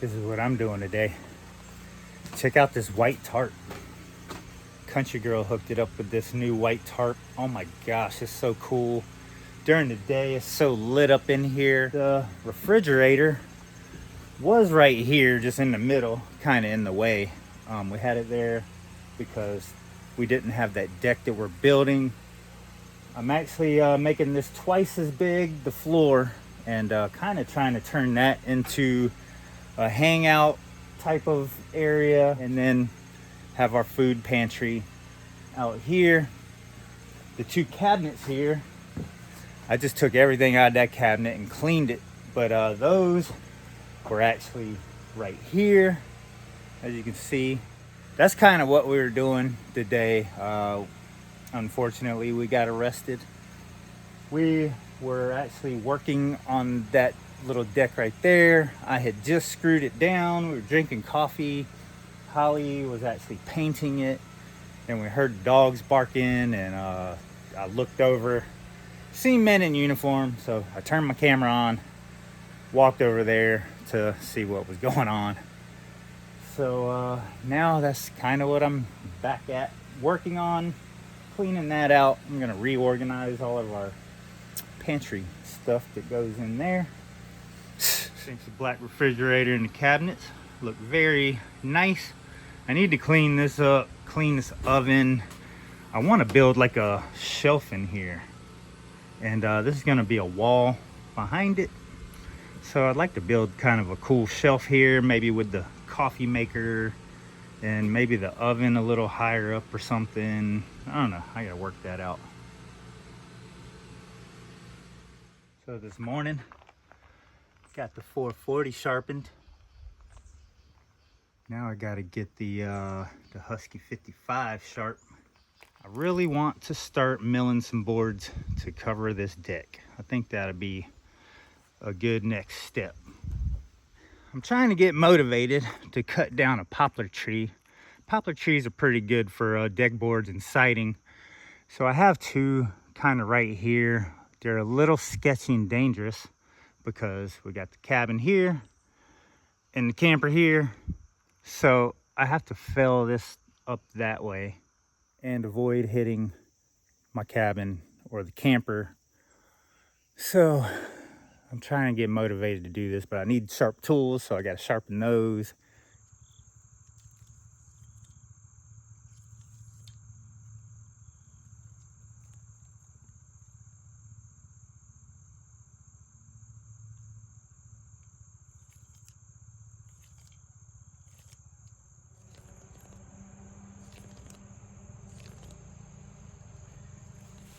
This is what I'm doing today. Check out this white tarp. Country girl hooked it up with this new white tarp. Oh my gosh, it's so cool. During the day, it's so lit up in here. The refrigerator was right here, just in the middle, kind of in the way. We had it there because we didn't have that deck that we're building. I'm actually making this twice as big, the floor, and kind of trying to turn that into a hangout type of area, and then have our food pantry out here. The two cabinets here, I just took everything out of that cabinet and cleaned it, but those were actually right here, as you can see. That's kind of what we were doing today. Unfortunately, we got arrested. We were actually working on that little deck right there. I had just screwed it down. We were drinking coffee. Holly was actually painting it, and we heard dogs barking, and I looked over, seen men in uniform, so I turned my camera on, walked over there to see what was going on. So now that's kind of what I'm back at, working on, cleaning that out. I'm gonna reorganize all of our pantry stuff that goes in there. Since the black refrigerator and the cabinets look very nice. I need to clean this up, clean this oven. I want to build like a shelf in here, and this is going to be a wall behind it. So I'd like to build kind of a cool shelf here, maybe with the coffee maker and maybe the oven a little higher up or something. I don't know, I gotta work that out. So this morning, got the 440 sharpened. Now I gotta get the Husky 55 sharp. I really want to start milling some boards to cover this deck. I think that'd be a good next step. I'm trying to get motivated to cut down a poplar tree. Poplar trees are pretty good for deck boards and siding. So I have two kind of right here. They're a little sketchy and dangerous because we got the cabin here and the camper here. So I have to fill this up that way and avoid hitting my cabin or the camper. So I'm trying to get motivated to do this, but I need sharp tools, so I got to sharpen those.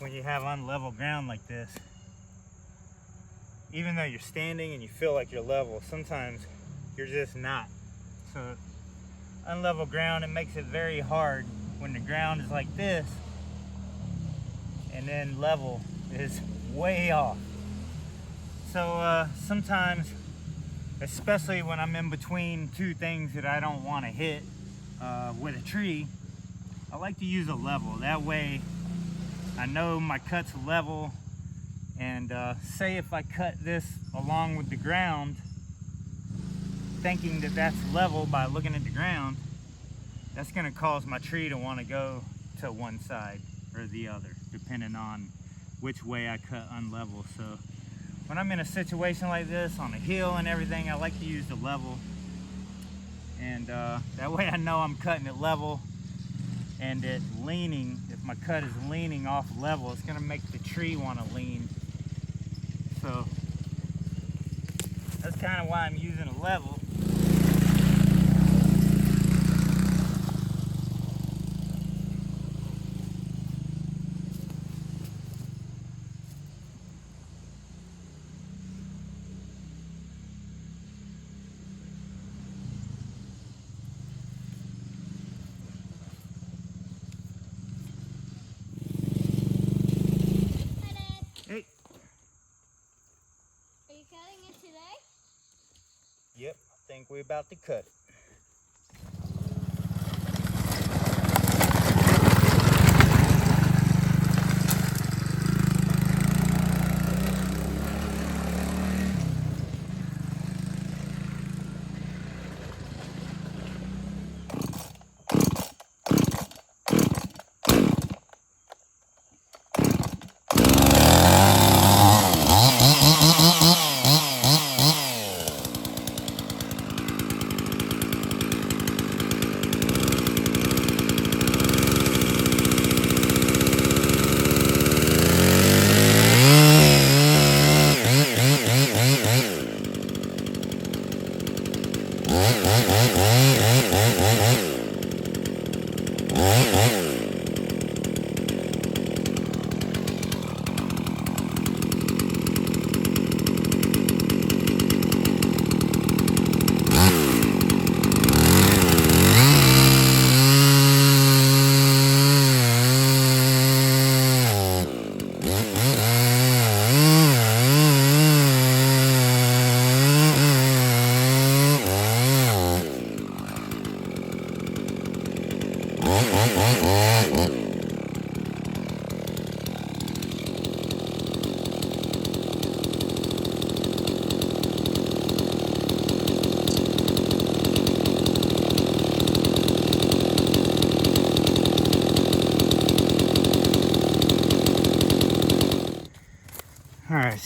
When you have unlevel ground like this, even though you're standing and you feel like you're level, sometimes you're just not. So unlevel ground, it makes it very hard when the ground is like this and then level is way off. So sometimes, especially when I'm in between two things that I don't want to hit with a tree, I like to use a level. That way I know my cut's level, and say if I cut this along with the ground, thinking that that's level by looking at the ground, that's going to cause my tree to want to go to one side or the other, depending on which way I cut unlevel. So when I'm in a situation like this, on a hill and everything, I like to use the level, and that way I know I'm cutting it level, and it leaning, if my cut is leaning off level, it's going to make the tree want to lean. So that's kind of why I'm using a level. Hey. Are you cutting it today? Yep, I think we're about to cut it.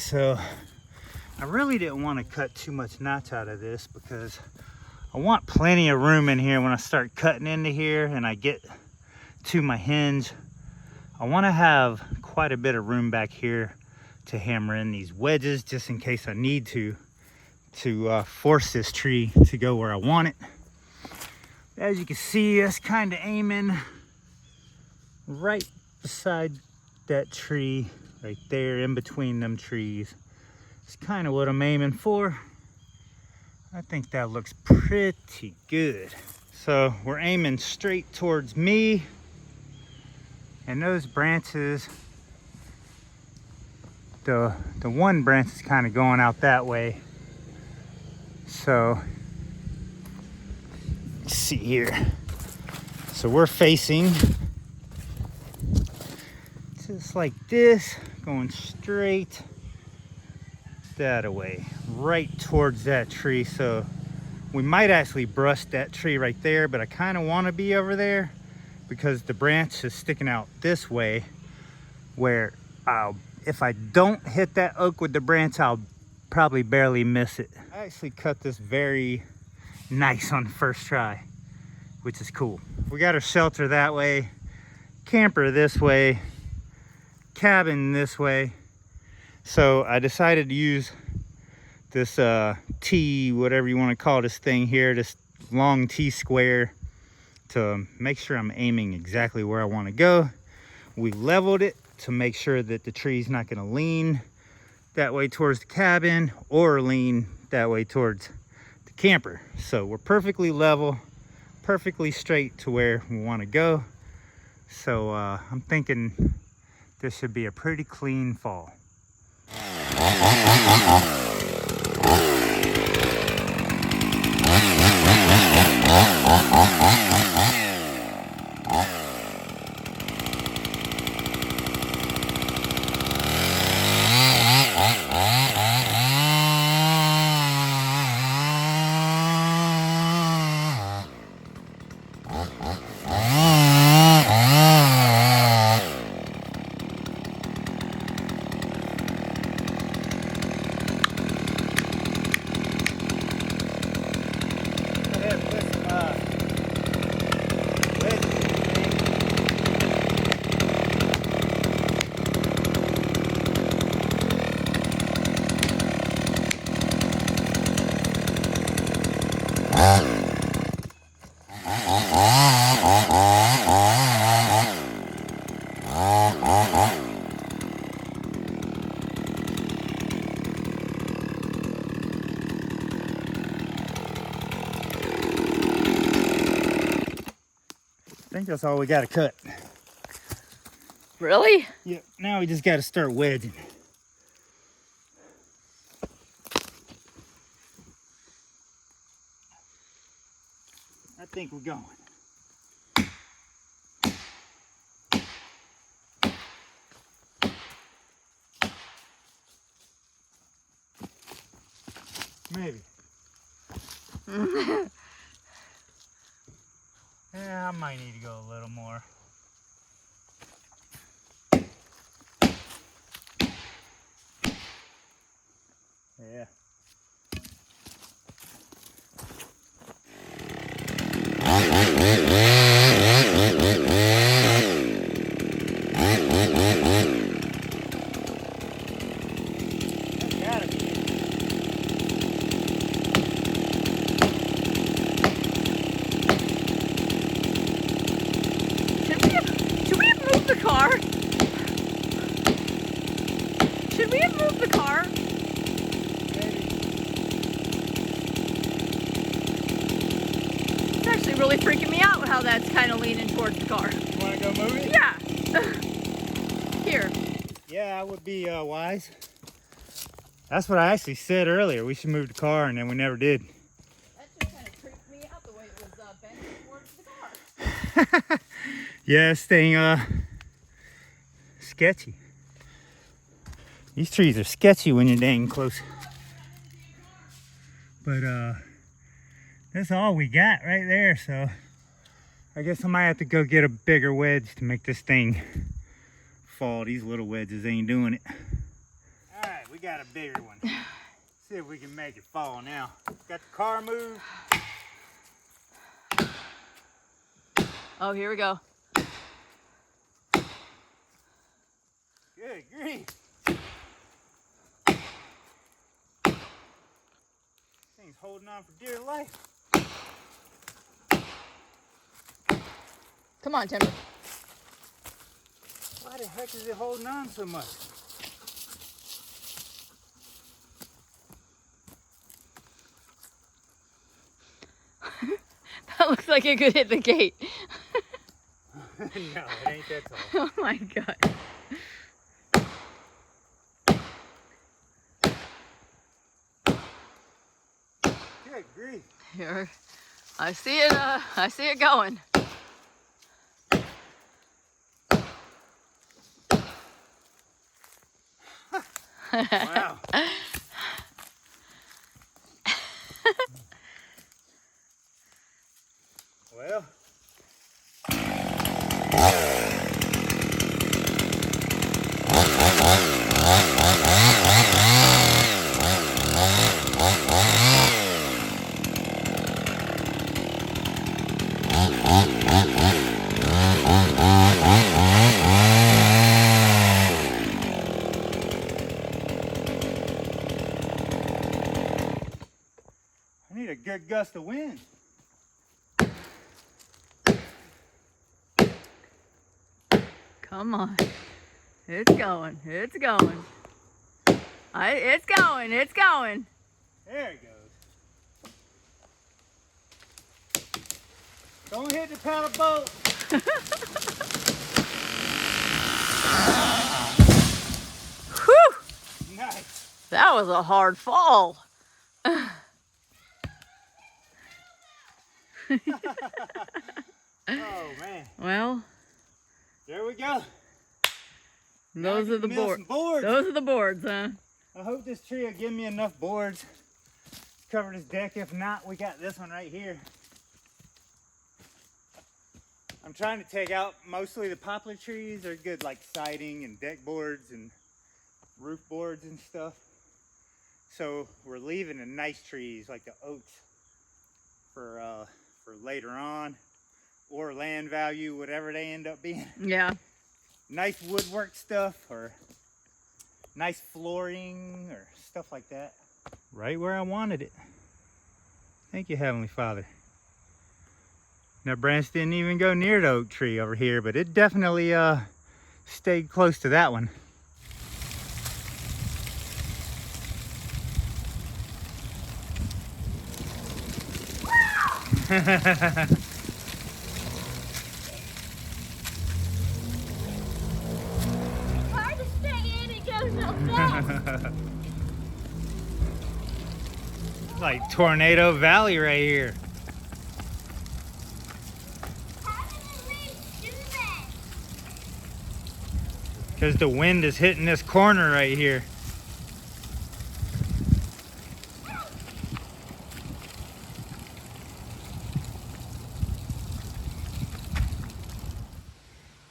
so I really didn't want to cut too much notch out of this because I want plenty of room in here when I start cutting into here and I get to my hinge. I want to have quite a bit of room back here to hammer in these wedges just in case I need to force this tree to go where I want it. As you can see, that's kind of aiming right beside that tree right there, in between them trees. It's kind of what I'm aiming for. I think that looks pretty good. So we're aiming straight towards me, and those branches, the one branch is kind of going out that way. So let's see here. So we're facing just like this, going straight that way, right towards that tree. So we might actually brush that tree right there, but I kind of want to be over there because the branch is sticking out this way, where if I don't hit that oak with the branch, I'll probably barely miss it. I actually cut this very nice on the first try, which is cool. We got our shelter that way, camper this way, cabin this way. So I decided to use this T, whatever you want to call this thing here, this long T square, to make sure I'm aiming exactly where I want to go. We leveled it to make sure that the tree's not going to lean that way towards the cabin or lean that way towards the camper. So we're perfectly level, perfectly straight to where we want to go. So I'm thinking this should be a pretty clean fall. I think that's all we got to cut. Really? Yeah, now we just got to start wedging. I think we're going. Maybe. Yeah, I might need to go a little more. Yeah. Should we have moved the car? Maybe. It's actually really freaking me out how that's kind of leaning towards the car. You want to go move it? Yeah. Here. Yeah, that would be wise. That's what I actually said earlier. We should move the car, and then we never did. That just kind of freaked me out the way it was bent towards the car. Yeah, this thing, sketchy. These trees are sketchy when you're dang close. But that's all we got right there, so I guess I might have to go get a bigger wedge to make this thing fall. These little wedges ain't doing it. All right, we we got a bigger one. See if we can make it fall now. Got the car moved. Oh, here we go. Good grief. Thing's holding on for dear life. Come on, Timber. Why the heck is it holding on so much? That looks like it could hit the gate. No, it ain't that tall. Oh my God. Good grief. Here, I see it. I see it going. Wow. Well. I need a good gust of wind. Come on. It's going. It's going. It's going. It's going. There it goes. Don't hit the paddle boat. Whew! Nice. That was a hard fall. Oh man. Well, There we go. those are the boards. Those are the boards, huh? I hope this tree will give me enough boards to cover this deck. If not, we got this one right here. I'm trying to take out mostly the poplar trees. They're good like siding and deck boards and roof boards and stuff. So we're leaving the nice trees like the oaks for later on, or land value, whatever they end up being. Yeah. Nice woodwork stuff or nice flooring or stuff like that. Right where I wanted it. Thank you, Heavenly Father. That branch didn't even go near the oak tree over here, but it definitely stayed close to that one. Hard to stay in, it goes so fast. It's like Tornado Valley right here. How did the leaves do that? Because the wind is hitting this corner right here.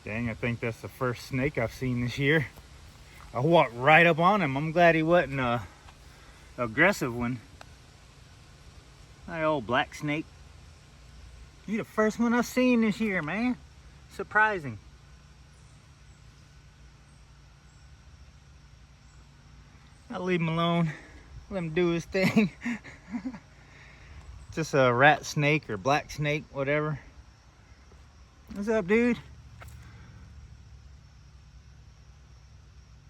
Dang, I think that's the first snake I've seen this year. I walked right up on him. I'm glad he wasn't a aggressive one. That old black snake. You're the first one I've seen this year, man. Surprising. I'll leave him alone. Let him do his thing. Just a rat snake or black snake, whatever. What's up, dude?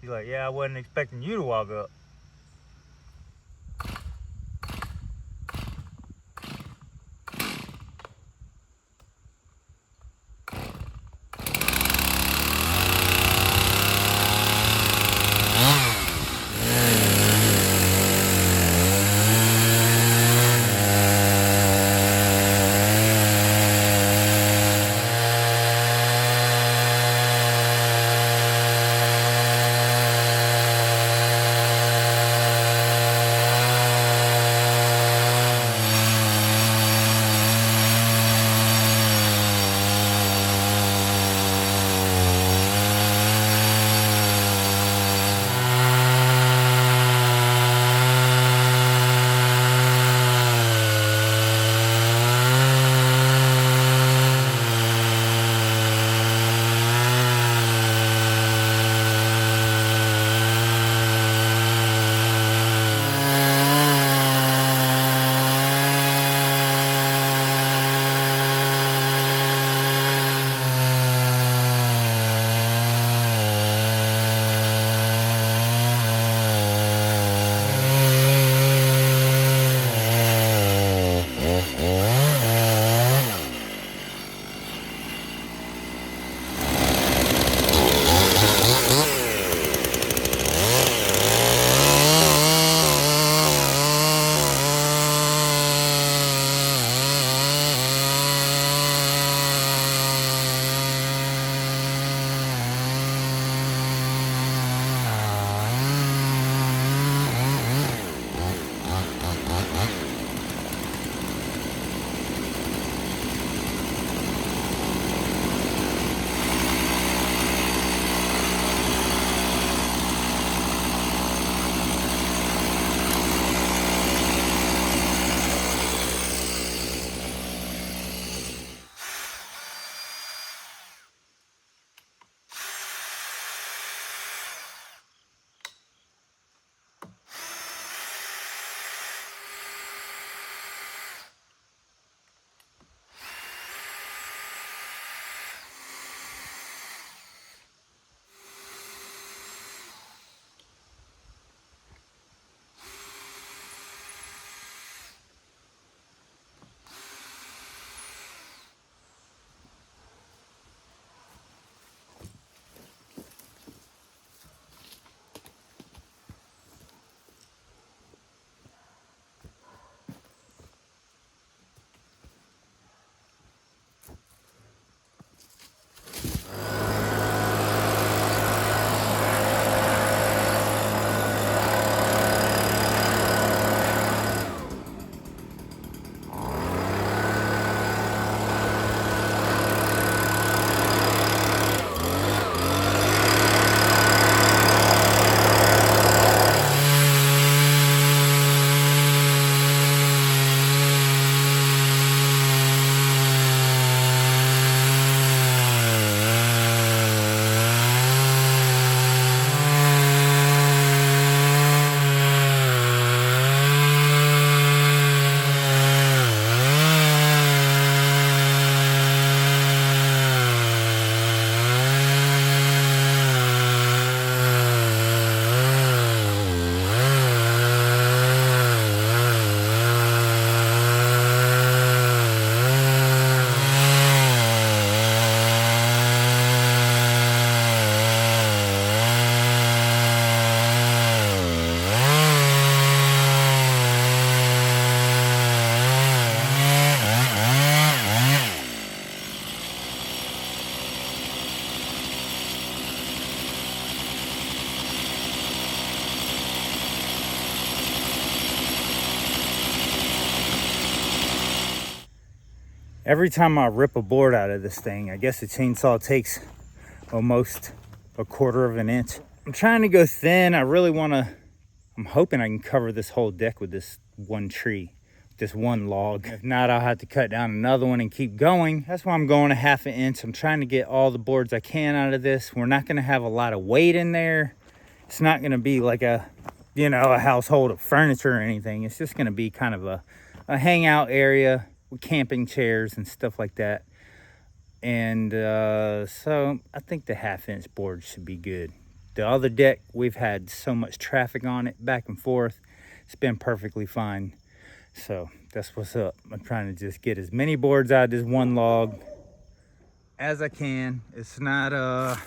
He's like, yeah, I wasn't expecting you to walk up. Every time I rip a board out of this thing, I guess the chainsaw takes almost a quarter of an inch. I'm trying to go thin. I'm hoping I can cover this whole deck with this one tree, this one log. If not, I'll have to cut down another one and keep going. That's why I'm going a half an inch. I'm trying to get all the boards I can out of this. We're not gonna have a lot of weight in there. It's not gonna be like a household of furniture or anything. It's just gonna be kind of a hangout area with camping chairs and stuff like that. And so I think the half-inch board should be good. The other deck, we've had so much traffic on it back and forth. It's been perfectly fine. So that's what's up. I'm trying to just get as many boards out of this one log as I can. It's not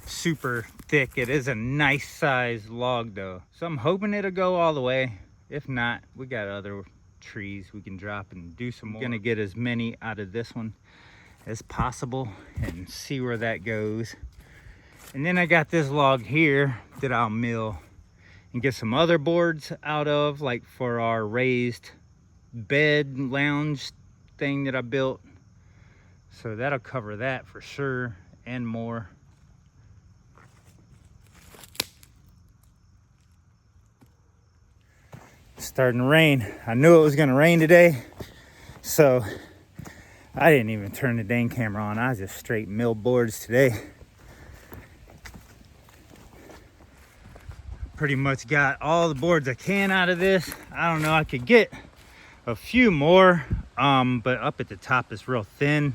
super thick. It is a nice size log though. So I'm hoping it'll go all the way. If not, we got other trees we can drop and do some more. I'm gonna get as many out of this one as possible and see where that goes. And then I got this log here that I'll mill and get some other boards out of, like for our raised bed lounge thing that I built. So that'll cover that for sure and more. It's starting to rain. I knew it was gonna rain today, so I didn't even turn the dang camera on. I just straight milled boards today. Pretty much got all the boards I can out of this. I don't know, I could get a few more, but up at the top is real thin.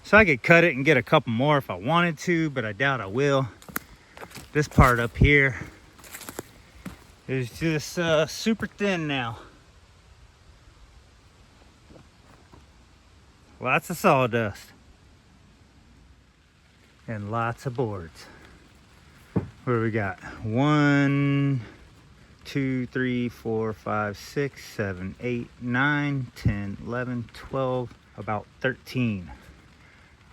So I could cut it and get a couple more if I wanted to, but I doubt I will. This part up here is just super thin now. Lots of sawdust. And lots of boards. What do we got? 1, 2, 3, 4, 5, 6, 7, 8, 9, 10, 11, 12, about 13.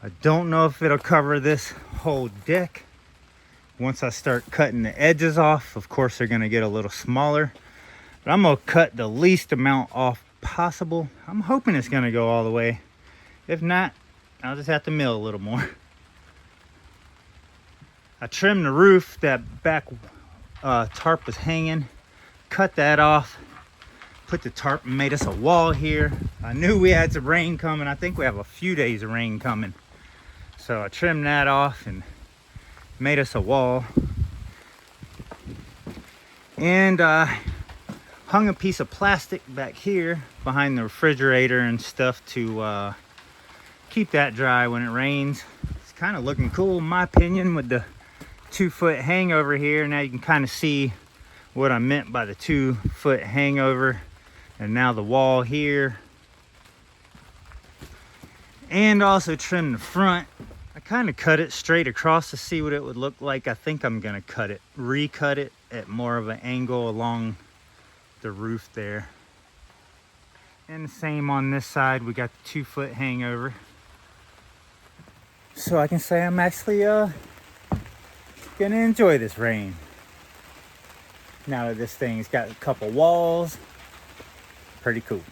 I don't know if it'll cover this whole deck. Once I start cutting the edges off, of course they're gonna get a little smaller, but I'm gonna cut the least amount off possible. I'm hoping it's gonna go all the way. If not, I'll just have to mill a little more. I trimmed the roof. That back tarp was hanging. Cut that off. Put the tarp and made us a wall here. I knew we had some rain coming. I think we have a few days of rain coming. So I trimmed that off and made us a wall. And I hung a piece of plastic back here behind the refrigerator and stuff to keep that dry when it rains. It's kind of looking cool in my opinion with the 2-foot hangover here. Now you can kind of see what I meant by the 2-foot hangover. And now the wall here. And also trim the front. I kind of cut it straight across to see what it would look like. I think I'm gonna recut it at more of an angle along the roof there. And the same on this side, we got the 2-foot hangover. So I can say I'm actually gonna enjoy this rain. Now that this thing's got a couple walls, pretty cool.